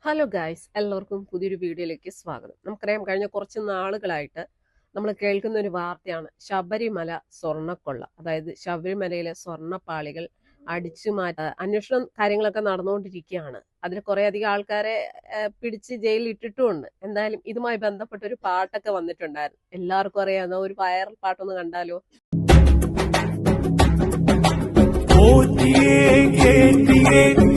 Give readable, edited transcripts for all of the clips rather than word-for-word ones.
Hello guys, എല്ലാവർക്കും പുതിയൊരു വീഡിയോയിലേക്ക് സ്വാഗതം. നമുക്കറിയാം, കഴിഞ്ഞ കുറച്ച് നാളുകളായിട്ട് നമ്മൾ കേൾക്കുന്ന ഒരു വാർത്തയാണ് ശബരിമല സ്വർണ്ണക്കൊള്ള. അതായത് ശബരിമലയിലെ സ്വർണ്ണപ്പാളികൾ അടിച്ചു അന്വേഷണം കാര്യങ്ങളൊക്കെ നടന്നുകൊണ്ടിരിക്കുകയാണ്. അതിൽ കുറെ അധികം ആൾക്കാരെ പിടിച്ച് ജയിലിൽ ഇട്ടിട്ടുമുണ്ട്. എന്തായാലും ഇതുമായി ബന്ധപ്പെട്ട ഒരു പാട്ടൊക്കെ വന്നിട്ടുണ്ടായിരുന്നു. എല്ലാവർക്കും അറിയാവുന്ന ഒരു വൈറൽ പാട്ടൊന്ന് കണ്ടാലോ.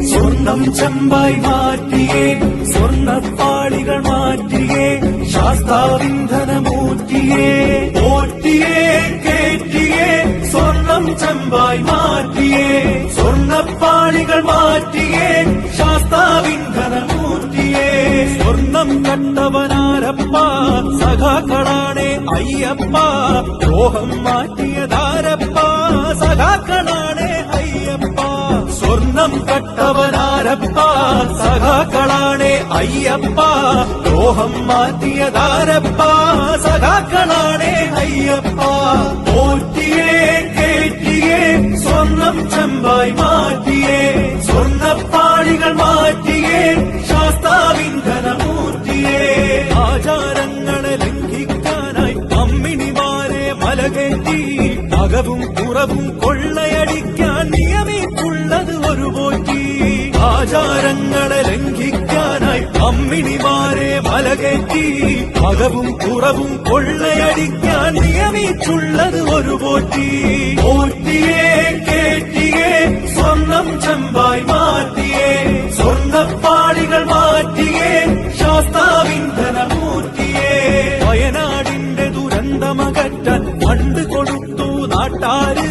സ്വർണം ചെമ്പായി മാറ്റിയേ, സ്വർണ്ണപ്പാളികൾ മാറ്റിയേ, ശാസ്താവിന്ധനമൂറ്റിയേ, ഓറ്റിയേ കേറ്റിയേ, സ്വർണം ചെമ്പായി മാറ്റിയേ, സ്വർണ്ണപ്പാളികൾ മാറ്റിയേ, ശാസ്താവിന്ധനമൂറ്റിയേ. സ്വർണം കട്ടവനാരപ്പ, സഖാക്കളാണേ അയ്യപ്പ, ദ്രോഹം മാറ്റിയതാരപ്പ, സഖാക്കളാണേ അയ്യപ്പ. സ്വർണം കട്ടവനാരപ്പ, സഖാക്കളാണേ അയ്യപ്പ, ദ്രോഹം മാറ്റിയതാരപ്പ, സഖാക്കളാണേ അയ്യപ്പ. ഓറ്റിയേ കേറ്റിയേ, സ്വർണം ചെമ്പായി മാറ്റിയേ, സ്വർണ്ണപ്പാളികൾ മാറ്റിയേ, ശാസ്താവിന്ധനമൂർത്തിയേ. ആചാരങ്ങളെ ലംഘിക്കാനായി അമ്മിണിമാരെ മലകെട്ടി, അകവും പുറവും കൊള്ളയടിക്കാൻ നിയമിച്ചുള്ളത് ഒരു പോറ്റി. ആചാരങ്ങളെ ലംഘിക്കാനായി അമ്മിണിമാരെ മലകെട്ടി, അകവും പുറവും കൊള്ളയടിക്കാൻ നിയമിച്ചുള്ളത് ഒരു പോറ്റി. ഓറ്റിയേ കേറ്റിയേ, സ്വർണം ചെമ്പായി മാറ്റിയേ, സ്വർണ്ണപ്പാളികൾ മാറ്റിയേ, ശാസ്താവിന്ധനമൂർത്തിയേ. വയനാടിന്റെ ദുരന്തമകറ്റാൻ ഫണ്ട് കൊടുത്തു നാട്ടാര്,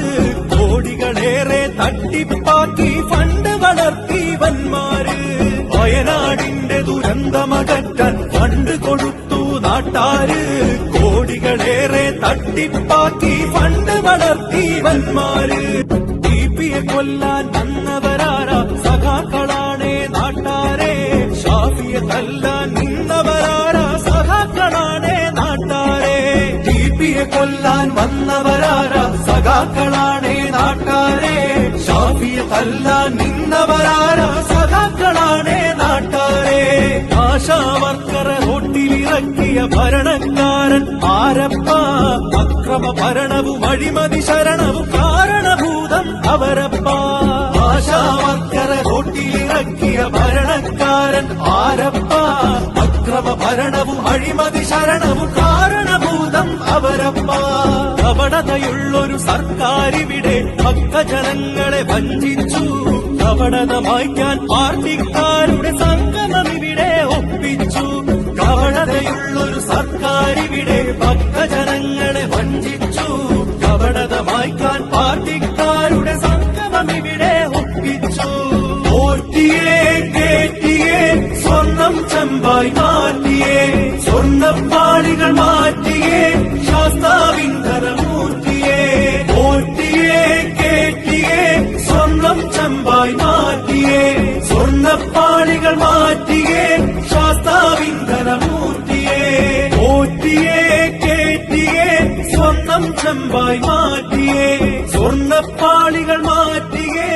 കോടികളേറെ തട്ടിപ്പാക്കി ഫണ്ട് വളർത്തി വന്മാര്. വയനാടിന്റെ ദുരന്തമകറ്റാൻ ഫണ്ട് കൊടുത്തു നാട്ടാര്, കോടികളേറെ തട്ടിപ്പാക്കി ഫണ്ട് വളർത്തി വന്മാര്. ടിപിയെ കൊല്ലാൻ വന്നവരാരാ, സഖാക്കളാണേ നാട്ടാരെ, ഷാഫിയെ തല്ലാൻ നിന്നവരാരാ, സഖാക്കളാണേ നാട്ടാരെ. ടിപിയെ കൊല്ലാൻ വന്നവരാരാ, സഖാക്കളാണേ നാട്ടാരെ, ഷാഫിയെ തല്ലാൻ നിന്നവരാരാ, സഖാക്കളാണേ നാട്ടാരെ. ആശാവർക്കറെ റോട്ടിലിറക്കിയ ഭരണക്കാരൻ ആരപ്പ, അക്രമ ഭരണവും അഴിമതി ശരണവും കാരണഭൂതം അവരപ്പ. ആശാവർക്കറെ റോട്ടിലിറക്കിയ ഭരണക്കാരൻ ആരപ്പ, അക്രമ ഭരണവും അഴിമതി ശരണവും കാരണഭൂതം അവരപ്പ. കപടതയുള്ളൊരു സർക്കാരിവിടെ ഭക്തജനങ്ങളെ വഞ്ചിച്ചു, കപടത മായ്ക്കാൻ പാർട്ടിക്കാരുടെ സംഗമമിവിടെ ഒപ്പിച്ചു. കപടതയുള്ളൊരു സർക്കാരിവിടെ ഭക്തജനങ്ങളെ വഞ്ചിച്ചു, കപടത മായ്ക്കാൻ പാർട്ടിക്കാരുടെ സംഗമമിവിടെ ഒപ്പിച്ചു. ഓറ്റിയേ കേറ്റിയേ, സ്വർണം ചെമ്പായി മാറ്റിയേ, സ്വർണ്ണപ്പാളികൾ മാറ്റിയേ, ശാസ്താവിന്ധനമൂർത്തിയേ. ഓറ്റിയേ കേറ്റിയേ, സ്വർണം ചെമ്പായി മാറ്റിയേ, സ്വർണ്ണപ്പാളികൾ മാറ്റിയേ, ശാസ്താവിന്ധനമൂർത്തിയേ. ഓറ്റിയേ കേറ്റിയേ, സ്വർണം ചെമ്പായി മാറ്റിയേ, സ്വർണ്ണപ്പാളികൾ മാറ്റിയേ,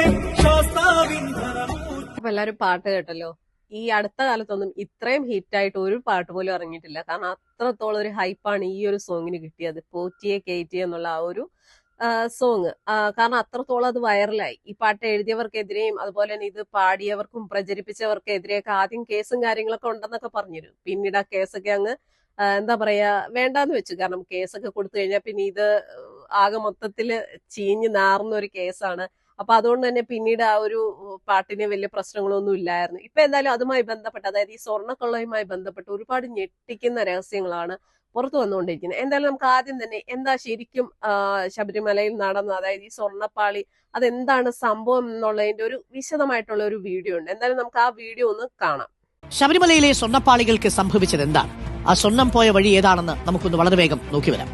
ശാസ്താവിന്ധനമൂർത്തി. അപ്പൊ എല്ലാവരും പാട്ട് കേട്ടല്ലോ. ഈ അടുത്ത കാലത്തൊന്നും ഇത്രയും ഹിറ്റായിട്ട് ഒരു പാട്ട് പോലും ഇറങ്ങിയിട്ടില്ല. കാരണം അത്രത്തോളം ഒരു ഹൈപ്പാണ് ഈ ഒരു സോങ്ങിന് കിട്ടിയത്. പോറ്റിയെ കേറ്റിയെ എന്നുള്ള ആ ഒരു സോങ്. കാരണം അത്രത്തോളം അത് വൈറലായി. ഈ പാട്ട് എഴുതിയവർക്കെതിരെയും അതുപോലെ തന്നെ ഇത് പാടിയവർക്കും പ്രചരിപ്പിച്ചവർക്കെതിരെയൊക്കെ ആദ്യം കേസും കാര്യങ്ങളൊക്കെ ഉണ്ടെന്നൊക്കെ പറഞ്ഞിരുന്നു. പിന്നീട് ആ കേസൊക്കെ അങ്ങ് എന്താ പറയാ വേണ്ടാന്ന് വെച്ചു. കാരണം കേസൊക്കെ കൊടുത്തു കഴിഞ്ഞാൽ പിന്നെ ഇത് ആകെ മൊത്തത്തില് ചീഞ്ഞ് നാറുന്ന ഒരു കേസാണ്. അപ്പൊ അതുകൊണ്ട് തന്നെ പിന്നീട് ആ ഒരു പാട്ടിന് വലിയ പ്രശ്നങ്ങളൊന്നും ഇല്ലായിരുന്നു. ഇപ്പൊ എന്തായാലും അതുമായി ബന്ധപ്പെട്ട്, അതായത് ഈ സ്വർണ്ണക്കൊള്ളയുമായി ബന്ധപ്പെട്ട് ഒരുപാട് ഞെട്ടിക്കുന്ന രഹസ്യങ്ങളാണ് പുറത്തു വന്നുകൊണ്ടിരിക്കുന്നത്. എന്തായാലും നമുക്ക് ആദ്യം തന്നെ എന്താ ശരിക്കും ശബരിമലയിൽ നടന്ന, അതായത് ഈ സ്വർണ്ണപ്പാളി അതെന്താണ് സംഭവം എന്നുള്ളതിന്റെ ഒരു വിശദമായിട്ടുള്ള ഒരു വീഡിയോ ഉണ്ട്. എന്തായാലും നമുക്ക് ആ വീഡിയോ ഒന്ന് കാണാം. ശബരിമലയിലെ സ്വർണ്ണപ്പാളികൾക്ക് സംഭവിച്ചത് എന്താണ്, ആ സ്വർണം പോയ വഴി ഏതാണെന്ന് നമുക്കൊന്ന് വളരെ വേഗം നോക്കി വരാം.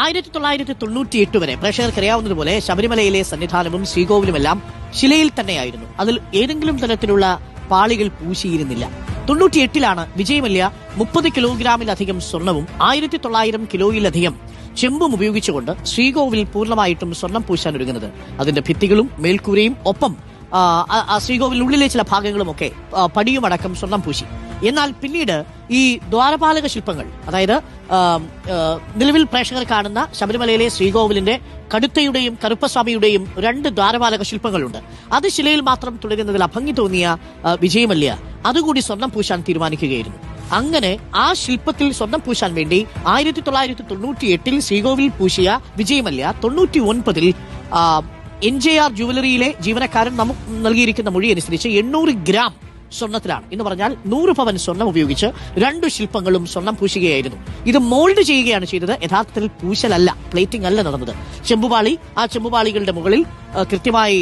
1998 വരെ പ്രേക്ഷകർക്കറിയാവുന്നതുപോലെ ശബരിമലയിലെ സന്നിധാനവും ശ്രീകോവിലുമെല്ലാം ശിലയിൽ തന്നെയായിരുന്നു. അതിൽ ഏതെങ്കിലും തരത്തിലുള്ള പാളികൾ പൂശിയിരുന്നില്ല. 98 വിജയമല്യ 30 കിലോഗ്രാമിലധികം സ്വർണവും 1900 കിലോയിലധികം ചെമ്പും ഉപയോഗിച്ചുകൊണ്ട് ശ്രീകോവിൽ പൂർണ്ണമായിട്ടും സ്വർണം പൂശാൻ ഒരുങ്ങുന്നത്. അതിന്റെ ഭിത്തികളും മേൽക്കൂരയും ഒപ്പം ശ്രീകോവിലിനുള്ളിലെ ചില ഭാഗങ്ങളുമൊക്കെ പടിയുമടക്കം സ്വർണം പൂശി. എന്നാൽ പിന്നീട് ഈ ദ്വാരപാലക ശില്പങ്ങൾ, അതായത് നിലവിൽ പ്രേക്ഷകർ കാണുന്ന ശബരിമലയിലെ ശ്രീകോവിലിന്റെ കടുത്തയുടെയും കറുപ്പസ്വാമിയുടെയും 2 ദ്വാരപാലക ശില്പങ്ങളുണ്ട്. അത് ശിലയിൽ മാത്രം തുടരുന്നതിൽ അഭംഗി തോന്നിയ വിജയമല്യ അതുകൂടി സ്വർണം പൂശാൻ തീരുമാനിക്കുകയായിരുന്നു. അങ്ങനെ ആ ശില്പത്തിൽ സ്വർണം പൂശാൻ വേണ്ടി 1998 ശ്രീകോവിൽ പൂശിയ വിജയമല്യ 99 NJR ജുവലറിയിലെ ജീവനക്കാരൻ നമുക്ക് നൽകിയിരിക്കുന്ന മൊഴി അനുസരിച്ച് 800 ഗ്രാം സ്വർണത്തിലാണ്, എന്ന് പറഞ്ഞാൽ 100 പവൻ സ്വർണം ഉപയോഗിച്ച് 2 ശില്പങ്ങളും സ്വർണം പൂശുകയായിരുന്നു. ഇത് മോൾഡ് ചെയ്യുകയാണ് ചെയ്തത്, യഥാർത്ഥത്തിൽ പൂശലല്ല, പ്ലേറ്റിംഗ് അല്ല നടന്നത്. ചെമ്പുപാളി, ആ ചെമ്പുപാളികളുടെ മുകളിൽ കൃത്യമായി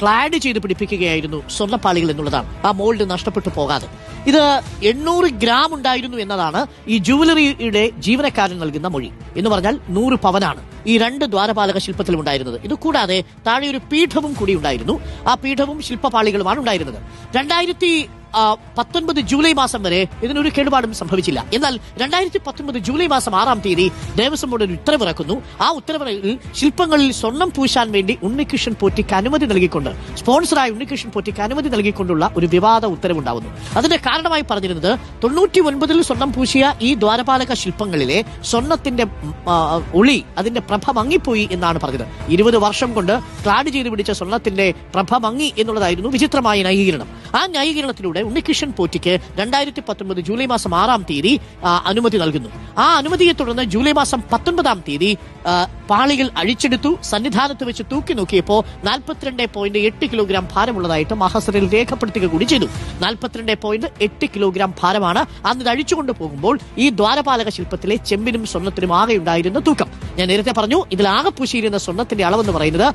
ക്ലാഡ് ചെയ്ത് പിടിപ്പിക്കുകയായിരുന്നു സ്വർണ്ണപ്പാളികൾ എന്നുള്ളതാണ്, ആ മോൾഡ് നഷ്ടപ്പെട്ടു പോകാതെ. ഇത് 800 ഗ്രാം ഉണ്ടായിരുന്നു എന്നതാണ് ഈ ജുവലറിയുടെ ജീവനക്കാരൻ നൽകുന്ന മൊഴി. എന്ന് പറഞ്ഞാൽ 100 പവനാണ് ഈ 2 ദ്വാരപാലക ശില്പത്തിലും ഉണ്ടായിരുന്നത്. ഇത് കൂടാതെ താഴെ ഒരു പീഠവും കൂടി ഉണ്ടായിരുന്നു. ആ പീഠവും ശില്പപാളികളുമാണ് ഉണ്ടായിരുന്നത്. 2019 ജൂലൈ മാസം വരെ ഇതിനൊരു കേടുപാടും സംഭവിച്ചില്ല. എന്നാൽ 2019 ജൂലൈ മാസം 6-ാം തീയതി ദേവസ്വം ബോർഡ് ഒരു ഉത്തരവിറക്കുന്നു. ആ ഉത്തരവിൽ ശില്പങ്ങളിൽ സ്വർണം പൂശാൻ വേണ്ടി ഉണ്ണികൃഷ്ണൻ പോറ്റിക്ക് അനുമതി നൽകിക്കൊണ്ട്, സ്പോൺസറായ ഉണ്ണികൃഷ്ണൻ പോറ്റിക്ക് അനുമതി നൽകിക്കൊണ്ടുള്ള ഒരു വിവാദ ഉത്തരവുണ്ടാവുന്നു. അതിന്റെ കാരണമായി പറഞ്ഞിരുന്നത് 99 സ്വർണം പൂശിയ ഈ ദ്വാരപാലക ശില്പങ്ങളിലെ സ്വർണത്തിന്റെ ഒളി, അതിന്റെ പ്രഭ മങ്ങിപ്പോയി എന്നാണ് പറഞ്ഞത്. 20 വർഷം കൊണ്ട് ക്ലാഡ് ചെയ്ത് പിടിച്ച സ്വർണത്തിന്റെ പ്രഭ മങ്ങി എന്നുള്ളതായിരുന്നു വിചിത്രമായ ന്യായീകരണം. ആ ന്യായീകരണത്തിലൂടെ ഉണ്ണികൃഷ്ണൻ പോറ്റിക്ക് 2019 ജൂലൈ മാസം 6-ാം തീയതി അനുമതി നൽകുന്നു. ആ അനുമതിയെ തുടർന്ന് ജൂലൈ മാസം 19-ാം തീയതി പാളികൾ അഴിച്ചെടുത്തു. സന്നിധാനത്ത് വെച്ച് തൂക്കി നോക്കിയപ്പോൾ 42.8 കിലോഗ്രാം ഭാരമുള്ളതായിട്ട് മഹസറിൽ രേഖപ്പെടുത്തുക കൂടി ചെയ്തു. 42.8 കിലോഗ്രാം ഭാരമാണ് അന്ന് ഇത് അഴിച്ചുകൊണ്ട് പോകുമ്പോൾ ഈ ദ്വാരപാലക ശില്പത്തിലെ ചെമ്പിനും സ്വർണത്തിനും ആകെ ഉണ്ടായിരുന്ന തൂക്കം. ഞാൻ നേരത്തെ പറഞ്ഞു, ഇതിൽ ആകെ പൂശിയിരുന്ന സ്വർണത്തിന്റെ അളവെന്ന് പറയുന്നത്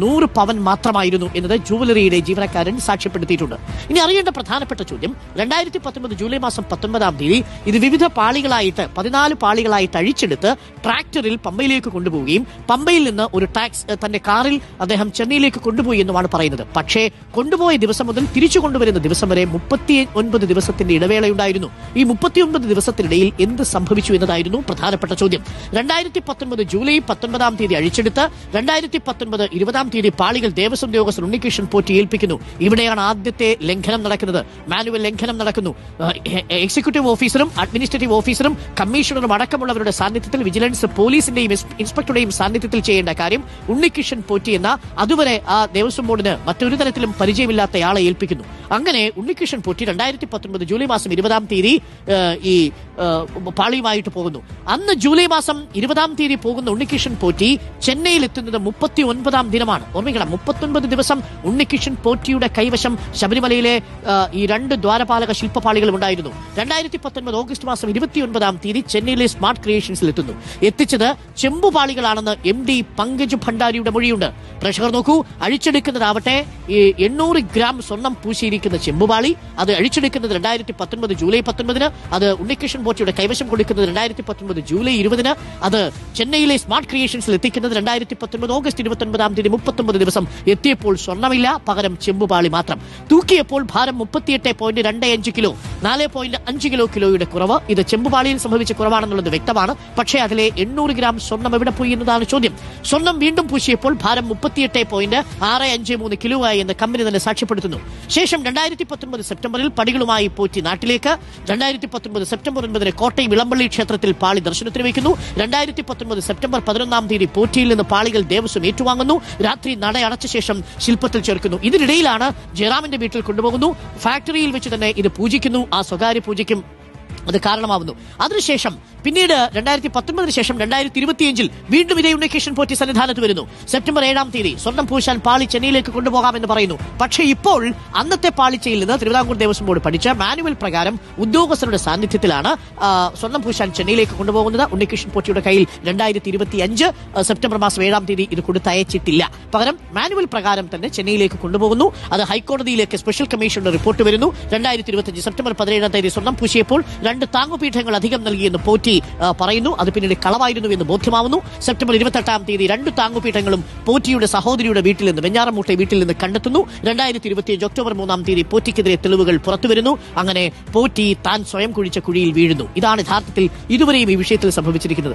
100 പവൻ മാത്രമായിരുന്നു എന്നത് ജുവലറിയുടെ ജീവനക്കാരൻ സാക്ഷ്യപ്പെടുത്തിയിട്ടുണ്ട്. ഇനി അറിയേണ്ട പ്രധാനപ്പെട്ട ചോദ്യം, 2019 ജൂലൈ മാസം 19-ാം തീയതി ഇത് വിവിധ പാളികളായിട്ട് 14 പാളികളായിട്ട് അഴിച്ചെടുത്ത് ട്രാക്ടറിൽ പമ്പയിലേക്ക് കൊണ്ടുപോവുകയും പമ്പയിൽ നിന്ന് ഒരു ടാക്സ് തന്റെ കാറിൽ അദ്ദേഹം ചെന്നൈയിലേക്ക് കൊണ്ടുപോയി എന്നുമാണ് പറയുന്നത്. പക്ഷേ കൊണ്ടുപോയ ദിവസം മുതൽ തിരിച്ചു കൊണ്ടുവരുന്ന ദിവസം വരെ 39 ദിവസത്തിന്റെ ഇടവേളയുണ്ടായിരുന്നു. ഈ 39 ദിവസത്തിനിടയിൽ എന്ത് സംഭവിച്ചു എന്നതായിരുന്നു പ്രധാനപ്പെട്ട ചോദ്യം. 2019 ജൂലൈ 19-ാം തീയതി അഴിച്ചെടുത്ത് 2019 20-ാം തീയതി പാളികൾ ദേവസ്വം ഉദ്യോഗസ്ഥർ ഉണ്ണികൃഷ്ണൻ പോറ്റി ഏൽപ്പിക്കുന്നു. ഇവിടെയാണ് ആദ്യത്തെ ലംഘനം നടക്കുന്നത്, മാനുവൽ ലംഘനം നടക്കുന്നു. എക്സിക്യൂട്ടീവ് ഓഫീസറും അഡ്മിനിസ്ട്രേറ്റീവ് ഓഫീസറും കമ്മീഷണറും അടക്കമുള്ളവരുടെ സാന്നിധ്യത്തിൽ, വിജിലൻസ് പോലീസിന്റെയും ഇൻസ്പെക്ടറുടെയും സാന്നിധ്യത്തിൽ ചെയ്യേണ്ട കാര്യം ഉണ്ണികൃഷ്ണൻ പോറ്റി എന്ന അതുവരെ ആ ദേവസ്വം ബോർഡിന് മറ്റൊരു തരത്തിലും പരിചയമില്ലാത്തയാളെ ഏൽപ്പിക്കുന്നു. അങ്ങനെ ഉണ്ണികൃഷ്ണൻ പോറ്റി 2019 ജൂലൈ മാസം 20-ാം തീയതി ഈ പാളിയുമായിട്ട് പോകുന്നു. അന്ന് ജൂലൈ മാസം 20-ാം തീയതി പോകുന്ന ഉണ്ണികൃഷ്ണൻ പോറ്റി ചെന്നൈയിൽ എത്തുന്നത് 39-ാം ദിനമാണ്. ഓർമ്മിക്കണം, 39 ദിവസം ഉണ്ണികൃഷ്ണൻ പോറ്റിയുടെ കൈവശം ശബരിമലയിലെ ഈ 2 ദ്വാരപാലക ശില്പപാളികളും ഉണ്ടായിരുന്നു. 2019 ഓഗസ്റ്റ് മാസം 29-ാം തീയതി ചെന്നൈയിലെ സ്മാർട്ട് ക്രിയേഷൻസിൽ എത്തുന്നു. എത്തിച്ചത് ചെമ്പുപാളികളാണെന്ന് MD പങ്കജ് ഭണ്ഡാരിയുടെ മൊഴിയുണ്ട്. പ്രേക്ഷകർ നോക്കൂ, അഴിച്ചെടുക്കുന്നതാവട്ടെ 800 ഗ്രാം സ്വർണം പൂശിയിരിക്കുന്ന ചെമ്പുപാളി. അത് അഴിച്ചെടുക്കുന്നത് 2019 ജൂലൈ 19-ന്, അത് ഉണ്ണികൃഷ്ണൻ പോറ്റിയുടെ കൈവശം കൊടുക്കുന്നത് 2019 ജൂലൈ 20-ന്, അത് ചെന്നൈയിലെ സ്മാർട്ട് ക്രിയേഷൻസിൽ എത്തിക്കുന്നത് 2019 ഓഗസ്റ്റ് 29-ാം തീയതി. 39 ദിവസം എത്തിയപ്പോൾ സ്വർണ്ണമില്ല, പകരം ചെമ്പുപാളി മാത്രം. തൂക്കിയപ്പോൾ ഭാരം 38.25 കിലോ, 4.5 കിലോയുടെ കുറവ്. ഇത് ചെമ്പുപാളിയിൽ സംഭവിച്ച കുറവാണെന്നുള്ളത് വ്യക്തമാണ്. പക്ഷേ അതിലെ 800 ഗ്രാം സ്വർണം എവിടെ പോയി എന്നതാണ് ചോദ്യം. സ്വർണം വീണ്ടും പൂശിയപ്പോൾ ഭാരം 38.653 കിലോ ആയി എന്ന് കമ്പനി തന്നെ സാക്ഷ്യപ്പെടുത്തുന്നു. ശേഷം 2019 സെപ്റ്റംബറിൽ പടികളുമായി പോറ്റി നാട്ടിലേക്ക്. 2019 സെപ്റ്റംബർ 9-ന് കോട്ടയം ഇളമ്പള്ളി ക്ഷേത്രത്തിൽ പാളി ദർശനത്തിന് വയ്ക്കുന്നു. 2019 സെപ്റ്റംബർ 11-ാം തീയതി പോറ്റിയിൽ നിന്ന് പാളികൾ ദേവസ്വം ഏറ്റുവാങ്ങുന്നു. രാത്രി നട അടച്ച ശേഷം ശില്പത്തിൽ ചേർക്കുന്നു. ഇതിനിടയിലാണ് ജയറാമിന്റെ വീട്ടിൽ കൊണ്ടുപോകുന്നു. ഫാക്ടറിയിൽ വെച്ച് തന്നെ ഇത് പൂജിക്കുന്നു. ആ സ്വകാര്യ പൂജയ്ക്കും അത് കാരണമാവുന്നു. അതിനുശേഷം പിന്നീട് 2019 ശേഷം 2025 വീണ്ടും ഇതേ ഉണ്ണികൃഷ്ണൻ പോറ്റി സന്നിധാനത്ത് വരുന്നു. സെപ്റ്റംബർ 7-ാം തീയതി സ്വർണം പൂശാൻ പാളി ചെന്നൈയിലേക്ക് കൊണ്ടുപോകാമെന്ന് പറയുന്നു. പക്ഷേ ഇപ്പോൾ അന്നത്തെ പാളിച്ചയിൽ നിന്ന് തിരുവിതാംകൂർ ദേവസ്വം ബോർഡ് പഠിച്ച മാനുവൽ പ്രകാരം ഉദ്യോഗസ്ഥരുടെ സാന്നിധ്യത്തിലാണ് സ്വർണം പൂശാൻ ചെന്നൈയിലേക്ക് കൊണ്ടുപോകുന്നത്. ഉണ്ണികൃഷ്ണൻ പോറ്റിയുടെ കയ്യിൽ 2025 സെപ്റ്റംബർ മാസം 7-ാം തീയതി ഇത് കൊടുത്തയച്ചിട്ടില്ല. പകരം മാനുവൽ പ്രകാരം തന്നെ ചെന്നൈയിലേക്ക് കൊണ്ടുപോകുന്നു. അത് ഹൈക്കോടതിയിലേക്ക് സ്പെഷ്യൽ കമ്മീഷന്റെ റിപ്പോർട്ട് വരുന്നു. 2025 സെപ്റ്റംബർ 17-ാം തീയതി സ്വർണം പൂശിയപ്പോൾ 2 താങ്ങുപീഠങ്ങൾ അധികം നൽകിയെന്ന് പോറ്റി പറയുന്നു. അത് പിന്നീട് കളവായിരുന്നു എന്ന് ബോധ്യമാവുന്നു. സെപ്റ്റംബർ 28-ാം തീയതി 2 താങ്ങുപീഠങ്ങളും പോറ്റിയുടെ സഹോദരിയുടെ വീട്ടിൽ നിന്ന്, വെഞ്ഞാറമൂട്ടെ വീട്ടിൽ നിന്ന് കണ്ടെത്തുന്നു. 2025 ഒക്ടോബർ 3-ാം തീയതി പോറ്റിക്കെതിരെ തെളിവുകൾ പുറത്തുവരുന്നു. അങ്ങനെ പോറ്റി താൻ സ്വയം കുഴിച്ച കുഴിയിൽ വീഴുന്നു. ഇതാണ് യഥാർത്ഥത്തിൽ ഇതുവരെയും ഈ വിഷയത്തിൽ സംഭവിച്ചിരിക്കുന്നത്.